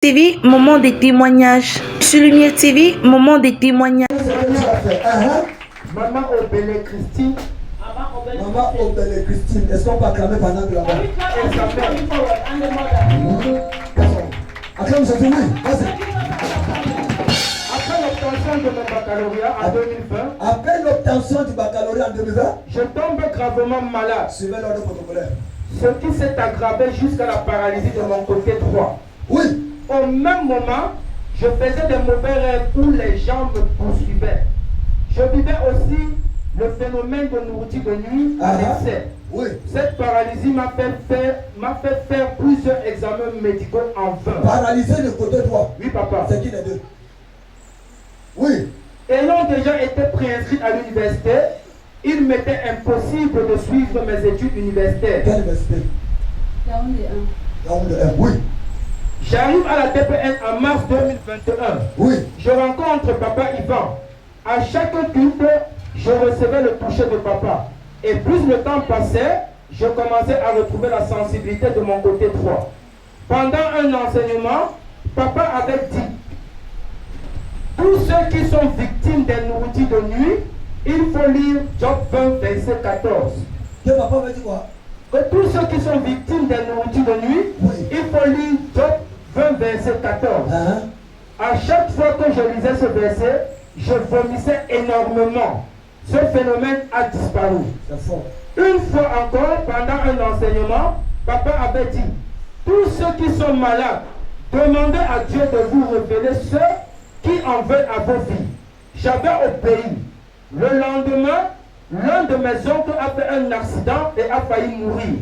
TV, moment de témoignage. Sur Lumière TV, moment de témoignage. Maman Obélé Christine. Maman Obélé Christine. Est-ce qu'on peut acclamer pendant que là-bas? Acclame, c'est fini. Vas-y. Après l'obtention de mon baccalauréat en 2020, Après l'obtention du baccalauréat en 2020, je tombe gravement malade. suivez l'ordre protocolaire. Ce qui s'est aggravé jusqu'à la paralysie de mon côté droit. Oui. Au même moment, je faisais des mauvais rêves où les gens me poursuivaient. Je vivais aussi le phénomène de nourriture de nuit à l'excès. Oui. Cette paralysie m'a fait faire plusieurs examens médicaux en vain. Paralysé le côté droit. Oui, papa. C'est qui les deux? Oui. Ayant déjà été préinscrit à l'université, il m'était impossible de suivre mes études universitaires. Quelle université? Yaoundé 1. Yaoundé 1. Oui. J'arrive à la TPN en mars 2021. Oui. Je rencontre papa Ivan. À chaque culte, je recevais le toucher de papa. Et plus le temps passait, je commençais à retrouver la sensibilité de mon côté droit. Pendant un enseignement, papa avait dit: tous ceux qui sont victimes des nourritures de nuit, il faut lire Job 20, verset 14. Que papa veut dire quoi? Que tous ceux qui sont victimes des nourritures de nuit, Oui. il faut lire Job 20, verset 14. À chaque fois que je lisais ce verset, je vomissais énormément. Ce phénomène a disparu. C'est fort. Une fois encore, pendant un enseignement, papa avait dit: tous ceux qui sont malades, demandez à Dieu de vous révéler ceux qui en veulent à vos vies. J'avais obéi. Le lendemain, l'un de mes oncles a fait un accident et a failli mourir.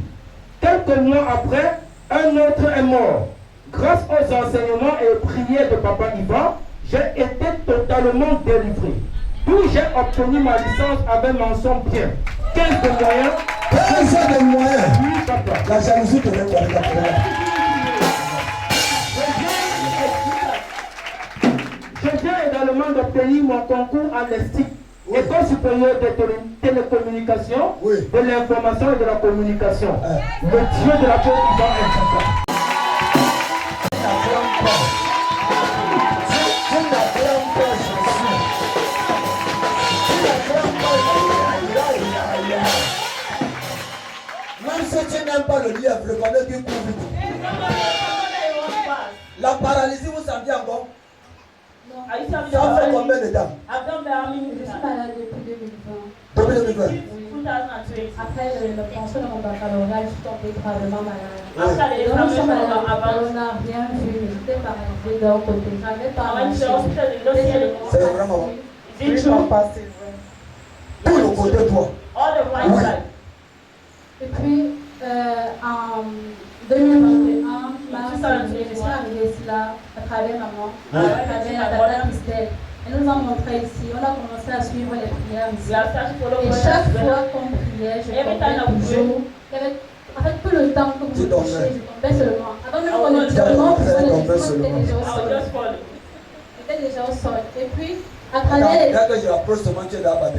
Quelques mois après, un autre est mort. Grâce aux enseignements et aux prières de papa Ivan, j'ai été totalement délivré. D'où j'ai obtenu ma licence avec mention bien. 15 de moyens. 15 de moyens. Oui, papa. La jalousie te donne quoi? Je viens également d'obtenir mon concours en ESTIC, École supérieure de télécommunications, de l'information et de la communication. Le Dieu de la Côte d'Ivoire est sacré. Même si tu n'aimes pas le lièvre, le connais bien court vite. La paralysie, vous sentez encore? Ça fait combien de temps? Je suis malade depuis 2020. Depuis 2020. Après l'obtention de mon baccalauréat, je suis tombée gravement malade. Oui. Et donc, je suis malade, on n'a rien vu. J'étais paralysée d'un côté. J'avais pas marché. C'est vraiment passé. tout le côté droit. Oui. Et puis, en 2021, je suis arrivée ici là, à travers maman, à travers la tata Christelle. Elle nous a montré ici, on a commencé à suivre les prières ici. Et chaque fois qu'on priait, je tombais toujours. En fait, tout le temps que vous me touchez, je tombais seulement. Avant même qu'on ait dit non, j'étais déjà au sol. Et puis, à travers les... Quand je rapproche seulement, tu es là bas.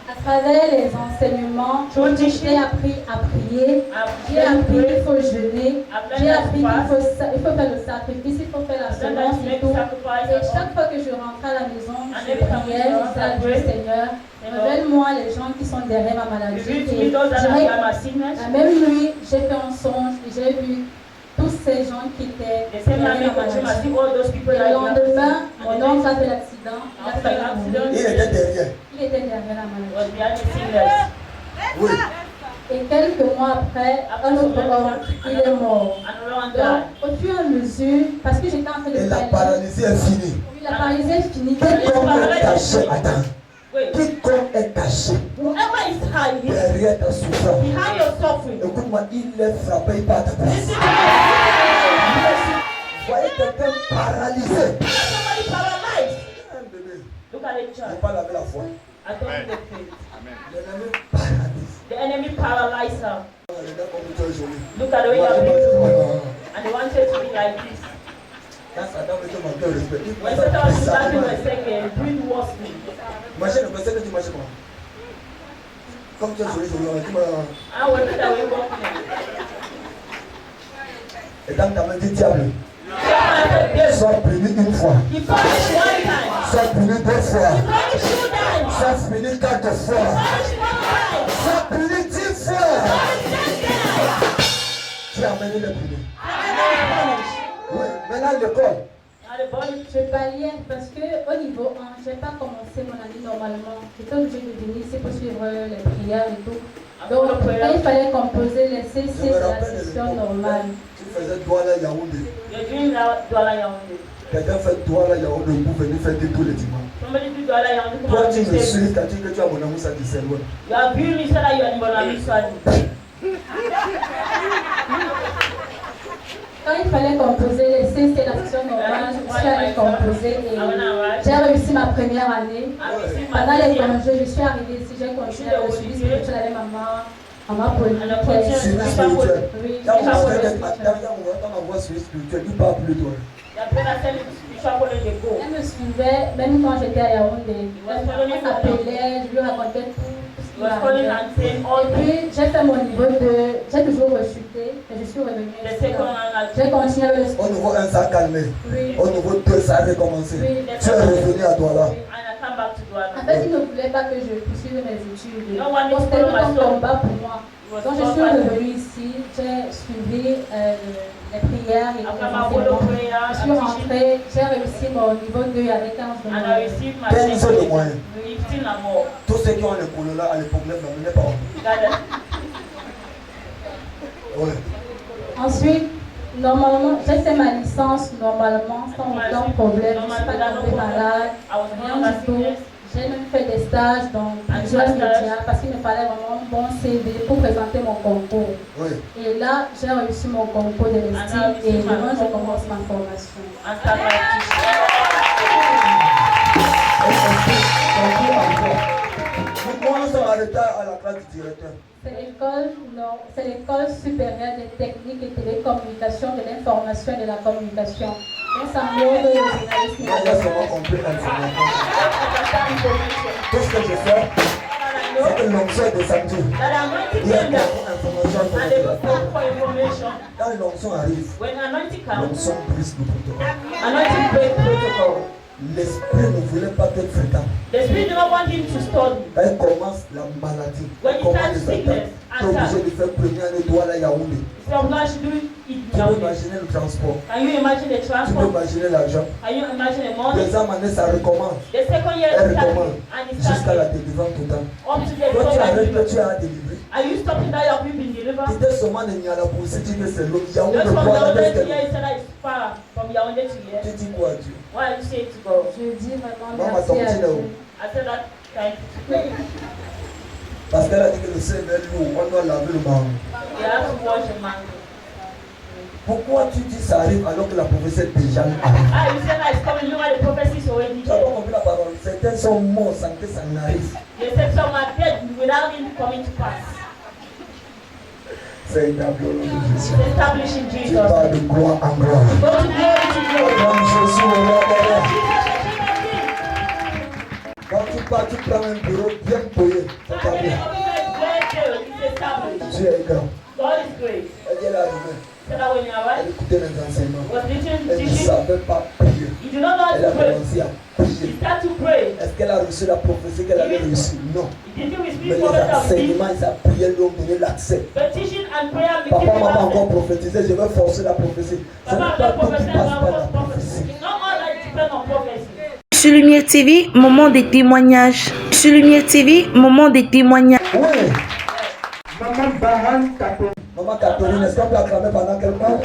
À travers les enseignements, j'ai appris à prier, j'ai appris qu'il faut jeûner, j'ai appris qu'il faut faire le sacrifice, il faut faire la semence et tout. Et chaque fois que je rentrais à la maison, je priais, je disais à Dieu: Seigneur, révèle-moi les gens qui sont derrière ma maladie. Et la même nuit, j'ai fait un songe et j'ai vu tous ces gens qui étaient derrière ma maladie. Et le lendemain, mon oncle a fait l'accident, il a failli mourir. Il était derrière. Il était derrière la maladie. Oui. Et quelques mois après, un autre homme, il est mort. Donc, au fur et à mesure, parce que j'étais en train de Et la paralysie est finie. Oui, la paralysie est finie. Quiconque est caché, attends. Quiconque est caché derrière ta souffrance, écoute-moi, il est frappé par ta place. Vous voyez quelqu'un paralysé. Je parle avec la foi. L'ennemi paralyse her. Look at the way you are beautiful. And they wanted to be like this. Quand Satan veut te manquer au respect, When Satan was starting a second, do it worse. marcher le respect que tu marches comment? Comme tu es joli, joli, tu m'as... I want that way walking. Et dans ta main, dis diable. Sois puni une fois. Sois puni 2 fois. Sois puni 4 fois. Sois puni 10 fois. Tu as amené le puni. Oui, maintenant l'école. Je palliais parce qu'au niveau 1, je n'ai pas commencé mon année normalement. J'étais obligée de venir ici pour suivre les prières et tout. Donc, quand il fallait composer les CC, c'est la session normale. Tu faisais Douala Yaoundé. Quelqu'un fait Douala Yaoundé pour venir faire tous les dimanches. Toi, tu me suis, tu dis que tu as mon amour, ça te sert. Quand il fallait composer les C, c'est la session normale, je suis allée composer et j'ai réussi ma première année. Pendant les congés, je suis arrivée ici, j'ai continué le suivi spirituel avec maman Pauline. Oui, elle me suivait, même quand j'étais à Yaoundé. Elle m'appelait, je lui racontais tout. Et puis j'ai fait mon niveau 2, j'ai toujours rechuté et je suis revenue. J'ai continué le sport. Au niveau 1, ça a calmé. Oui. Au niveau 2, ça a recommencé. Oui. Tu es revenu à Douala. En fait, ils ne voulaient pas que je poursuive mes études. C'était tout un combat pour moi. Donc je suis revenue ici, j'ai suivi les prières et les enseignements. Je suis rentrée, j'ai réussi mon niveau 2 avec 15 de moyenne. 15 de moyenne. Tous ceux qui ont le colola à l'époque même n'en venaient pas. Oui. Ensuite, normalement, j'ai fait ma licence normalement sans aucun problème. Je ne suis pas tombée malade, rien du tout. J'ai même fait des stages dans plusieurs médias parce qu'il me fallait vraiment un bon CV pour présenter mon concours. Oui. Et là, j'ai réussi mon concours de l'estime et maintenant je commence ma formation. Pourquoi on s'en arrêta à la classe du directeur? C'est l'école supérieure des techniques et télécommunications, de l'information et de la communication. Et ça montre le journalisme. Il y a seulement compris l'information. Tout ce que je fais, c'est que l'onction est descendue. Il y a une information. Quand l'onction arrive, l'onction brise le protocole. L'esprit ne voulait pas être fréquent. Elle commence la maladie. Elle commence les attaques. Tu es obligé de faire première année Douala Yaoundé. Tu peux imaginer le transport. Tu peux imaginer l'argent. Deuxième année, ça recommence. Elle recommence jusqu'à la délivrance totale. Toi, tu arrêtes que tu as délivré. Tu étais seulement de Nialabou, si tu veux c'est l'autre. Yaoundé, tu dis quoi à Dieu? Je dis vraiment merci à Dieu. Parce qu'elle a dit que le Seigneur est lourd, on doit laver le mangue. Pourquoi tu dis ça arrive alors que la prophétie est déjà arrivée? Tu n'as pas compris la parole. Certains sont morts sans que ça n'arrive. C'est établi au nom de Jésus. Tu parles de gloire en gloire. Quand Jésus est là, quand tu pars, tu prends un bureau bien payé. Ça va bien. Dieu est grand. Elle est là demain. Elle écoutait les enseignements. Elle ne savait pas prier. Elle a commencé à prier. Est-ce qu'elle a reçu la prophétie qu'elle avait reçue? Non. Mais les enseignements, ils ont prié, lui ont donné l'accès. Papa m'a pas encore prophétisé, je vais forcer la prophétie. Ce n'est pas tout qui passe par la prophétie. Sur Lumière TV, moment de témoignage. Sur Lumière TV, moment de témoignage. Oui. Maman Bahan Kato. Maman Catherine, est-ce qu'on peut acclamer pendant qu'elle parle?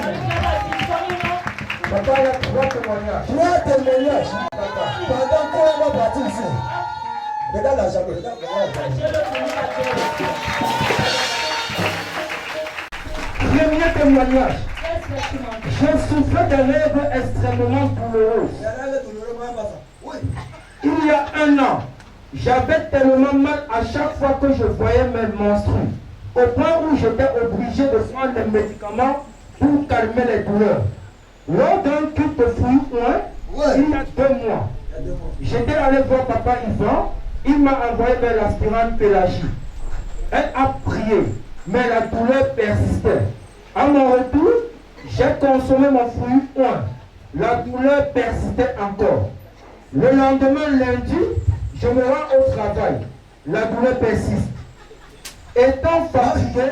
Papa, il y a 3 témoignages. 3 témoignages. Pendant qu'on va partir ici. Regarde la jambe, regarde la jambe. Premier témoignage. Je souffrais d'un rêve extrêmement douloureux. Il y a 1 an, j'avais tellement mal à chaque fois que je voyais mes menstrues, au point où j'étais obligé de prendre des médicaments pour calmer les douleurs. Lors d'un culte de fruits, il y a 2 mois, j'étais allé voir papa Yvan, il m'a envoyé vers l'aspirante Pélagie. Elle a prié, mais la douleur persistait. À mon retour, J'ai consommé mon fruit oint. La douleur persistait encore. Le lendemain, lundi, je me rends au travail. La douleur persiste. Étant fatigué,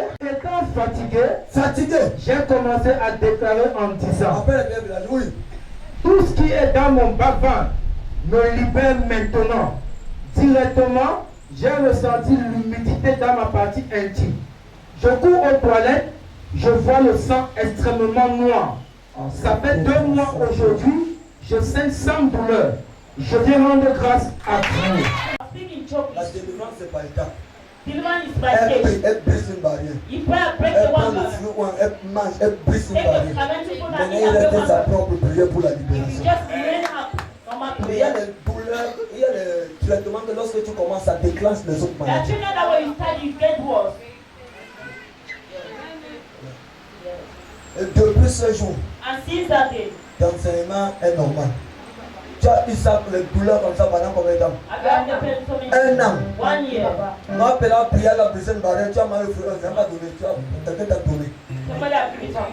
j'ai commencé à déclarer en disant: tout ce qui est dans mon bas-ventre me libère maintenant. Directement, j'ai ressenti l'humidité dans ma partie intime. Je cours aux toilettes, je vois le sang extrêmement noir. Ça fait 2 mois aujourd'hui, je saigne sans douleur. Je viens rendre grâce à Dieu. La délivrance, c'est pas étape. Deliverance is by faith. Elle brise une barrière. You pray, break Elle the prend one le barrier. fruit, elle mange, elle brise une Take the barrière. fermented food and Maintenant, eat il and reste break sa one. propre prière pour la If you libération. just remain up, normal Mais il y a prayer. les douleurs, il y a les traitements que lorsque tu commences, ça déclenche les autres There are maladies. children that when you start, you get worse. Et depuis ce jour, And since that day, l'enseignement est normal. Tu as eu ça, les douleurs comme ça pendant combien de temps? I've been the pain so many 1 an. 1 year. On a appelé la prière, la brisée une barrière, tu as mal au fruit, on ne pas donné, tu as quelqu'un t'a donné. Somebody has given it up.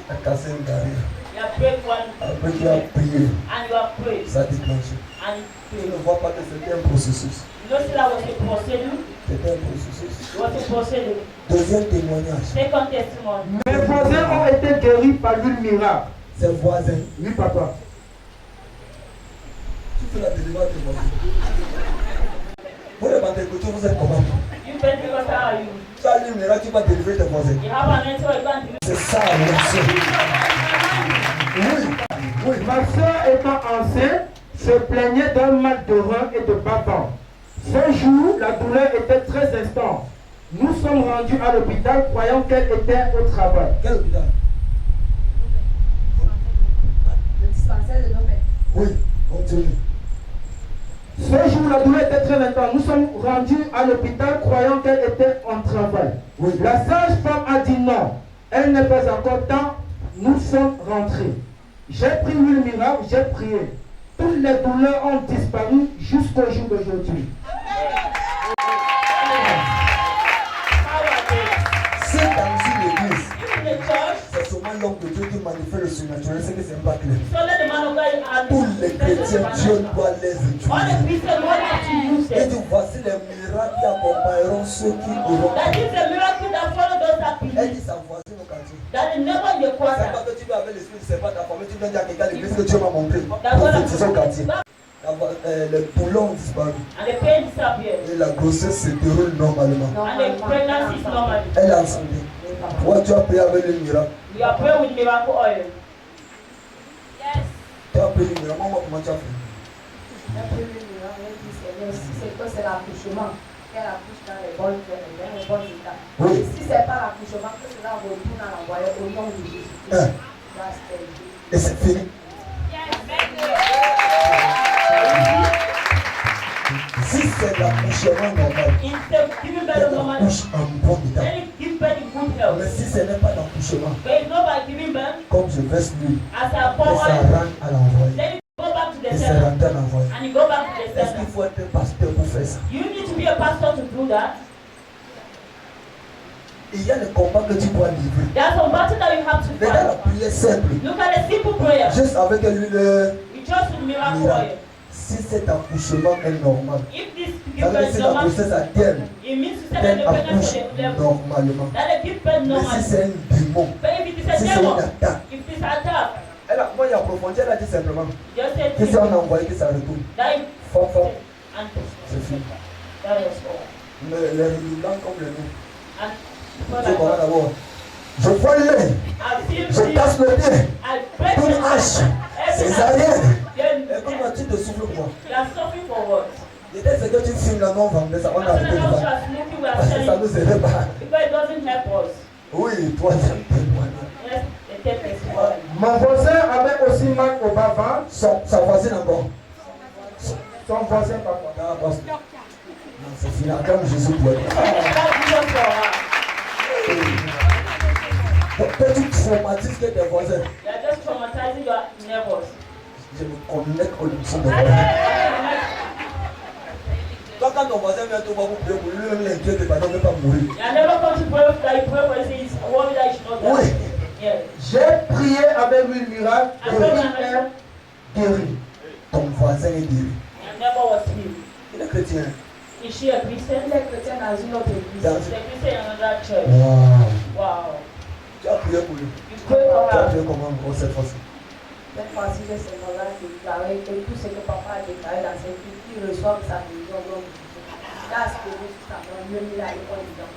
Tu as cassé une barrière. You have prayed one Après tu as prié, and you have prayed ça a déclenché. and Tu prayed. ne vois pas que c'était un processus. You know, that was a procedure. C'était un processus. It was a procedure. Deuxième témoignage. Second testimony. Mes voisins ont été guéris par l'huile miracle. Ses voisins. Oui, papa. Tu fais la délivrance de voisins. Vous les Pentecôtiens, vous êtes comment? You Pentecostal, how are you? Tu as l'huile miracle, tu vas délivrer tes voisins. You have an answer, you can't deliver. C'est ça, l'action. Oui, oui. Ma soeur étant enceinte, se plaignait d'un mal de rein et de bas-ventre. Ce jour, la douleur était très intense. Nous sommes rendus à l'hôpital croyant qu'elle était au travail. Quel hôpital? Le dispensaire de nos mères. Oui, continue. Ce jour, la douleur était très intense. Nous sommes rendus à l'hôpital croyant qu'elle était en travail. Oui. La sage-femme a dit non. Elle n'est pas encore temps. Nous sommes rentrés. J'ai pris l'huile miracle, j'ai prié. Toutes les douleurs ont disparu jusqu'au jour d'aujourd'hui. C'est dans une église. In the church, C'est seulement l'homme de Dieu qui manifeste le surnaturel, c'est que c'est pas clair. so let the man of God and Tous les chrétiens, Dieu doit les all the utiliser. Christians want to use Et them. dit, voici les miracles qui accompagneront ceux qui auront. That is a miracle that follow those that Elle believe. dit, sa voisine au quartier. That is never in the C'est pas quarter. que tu vas avec l'esprit, c'est pas ta famille, tu viens dire à quelqu'un l'église que Dieu m'a montré. Prophétiser au quartier. Les boulons ont disparu. And the pain disappears. Et la grossesse se déroule normalement. And the pregnancy is normal. Elle est enceinte. Toi, tu as payé avec le miracle. You are praying with miracle oil. Yes. Tu as payé le miracle. Maman, comment tu as fait? C'est l'accouchement. Qu'elle accouche dans les bonnes états. Oui. Si ce n'est pas l'accouchement, que cela retourne à l'envoyer au nom de Jésus. Hein. Et c'est fini. Si c'est l'accouchement normal, Instead of giving birth elle normal, accouche en bon état. then you give birth in good health. Mais si ce n'est pas l'accouchement, But it's not by giving birth comme je verse l'huile, as a et power, ça rentre à l'envoyé. then you go back to the Et ça center rentre à l'envoyé. and you go back to the Est-ce qu'il center. faut être un pasteur pour faire ça? You need to be a pastor to do that. Il y a le combat que tu dois livrer. There are some battles that you have to Regarde la fight. prière simple. Look at the simple prayer. Juste avec l'huile. You just with miracle oil. Si cet accouchement est normal, If this ça give veut dire birth si la normal, grossesse à terme, it means to set elle the pregnancy accouche for the level. normalement. That they give birth Mais normal. si c'est un démon, But if it is a si c'est une devil, attaque, if it is attack, moi il y a approfondi, elle a dit simplement just say que si on a envoyé que ça retourne, that is fort, fort, and c'est fini. that is all. Mais les redondants comme le nous, And tu comprends d'abord. Je vois le lait, je casse le pied, I break toute the hache, every césarienne. Then Et comment tu te souffles quoi? you are suffering for what? Peut-être c'est que tu filmes là, non, vendait ça, on a As soon arrêté de as you vendre. are smoking, we are Parce que ça selling nous aidait pas. because it doesn't help us. Oui, troisième témoignage. Yes, the third testimony. Mon voisin avait aussi mal au bas-ventre. Sa voisine encore. Son voisin, papa. Ah, parce que- Non, c'est fini. Acclame Jésus pour elle. That's Jesus for her. Toi, tu traumatises que tes voisins. You are just traumatizing your neighbors. Je me connecte au leçon de And voisins. Toi, quand ton voisin vient te voir pour prier pour lui, lui-même l'inquiète et pardon, ne pas mourir. Oui. J'ai prié avec lui le miracle, est guéri. Ton voisin est guéri. Il est chrétien. Is she a Christian? Elle est chrétienne dans une autre église. She's a Christian in another church. Wow. Tu as prié pour lui. You pray for Tu as her. prié comment encore cette fois-ci? Cette fois-ci, je sais qu'on a déclaré que tout ce que papa a déclaré dans cette vie, qu'il reçoive sa guérison. Donc, là, ce que je suis en train de lui à l'école dedans.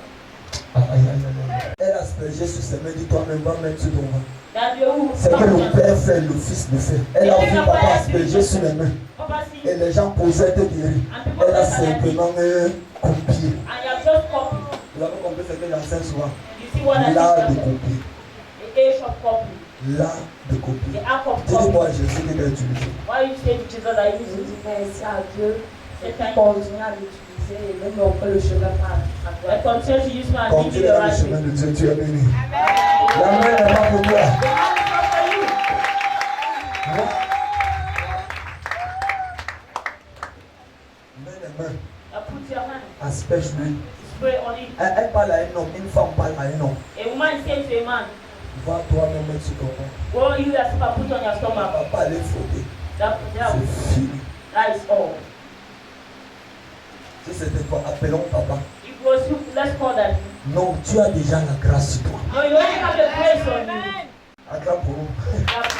Elle a aspergé sur ses mains, dit toi-même, va mettre sur ton ventre. That you C'est que le père fait, le fils le fait. Elle a vu papa asperger sur les mains. Et les gens posaient te guérir. Elle a simplement copié. And you have just copied. Vous avez compris ce que j'enseigne souvent? You see what I L'art de think? copier. The age of copy. L'art de copier. The act of Dis-moi copy. Jésus qui t'a utilisé. Why you say to Jesus that you Je use dis merci à Dieu it? de continuer à l'utiliser et même on fait le chemin par à I toi. continue to use my and give you Continue the dans le right chemin way. de Dieu, tu es béni. La main n'est pas pour toi. The hand is not for you. Mets les mains, Now put your hand, asperge-lui. spray on it. Elle parle à un homme, une femme parle à un homme. A woman says to a man, Va toi-même mettre sur ton ventre. go you yourself and put on your Elle ne stomach. va pas aller frotter. That C'est fini. is all. Si c'était toi, appelons papa. If it was you, let's call that. Non, tu as déjà la grâce sur toi. No, you only have the grace on you. Acclame pour nous. That's